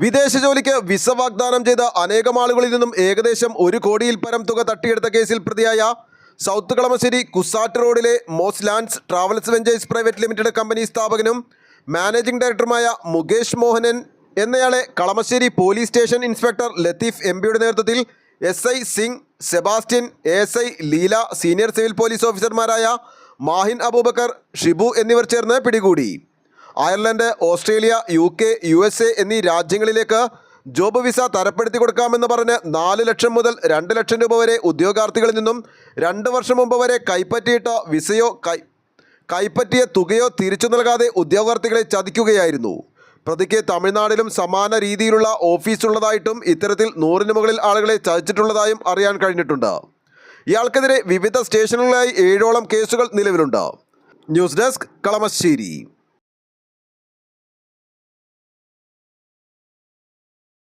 വിദേശ ജോലിക്ക് വിസ വാഗ്ദാനം ചെയ്ത അനേകം ആളുകളിൽ നിന്നും ഏകദേശം 1 കോടിയിൽ പരം തുക തട്ടിയെടുത്ത കേസിൽ പ്രതിയായ സൗത്ത് കളമശ്ശേരി കുസാറ്റ് റോഡിലെ Mosslands travels ventures private limited company സ്ഥാപകനും മാനേജിംഗ് ഡയറക്ടറുമായ മുകേഷ് മോഹനൻ എന്നയാളെ Kalamassery police station inspector Latheef എംപിയുടെ നേതൃത്വത്തിൽ SI Singh, Sebastian, ASI Leela, senior civil police ഓഫീസർമാരായ മാഹിൻ അബൂബക്കർ, ഷിബു എന്നിവർ ചേർന്ന് പിടികൂടി. അയർലൻഡ്, ഓസ്ട്രേലിയ, UK, USA എന്നീ രാജ്യങ്ങളിലേക്ക് ജോബ് വിസ തരപ്പെടുത്തി കൊടുക്കാമെന്ന് പറഞ്ഞ് 4 ലക്ഷം മുതൽ 2 ലക്ഷം രൂപ വരെ ഉദ്യോഗാർത്ഥികളിൽ നിന്നും 2 വർഷം മുമ്പ് വരെ കൈപ്പറ്റിയിട്ട വിസയോ കൈപ്പറ്റിയ തുകയോ തിരിച്ചു നൽകാതെ ഉദ്യോഗാർത്ഥികളെ ചതിക്കുകയായിരുന്നു. പ്രതിക്ക് തമിഴ്നാട്ടിലും സമാന രീതിയിലുള്ള ഓഫീസുള്ളതായിട്ടും ഇത്തരത്തിൽ 100-ന് മുകളിൽ ആളുകളെ ചതിച്ചിട്ടുള്ളതായും അറിയാൻ കഴിഞ്ഞിട്ടുണ്ട്. ഇയാൾക്കെതിരെ വിവിധ സ്റ്റേഷനുകളിലായി 7ഓളം കേസുകൾ നിലവിലുണ്ട്. News desk, Kalamassery.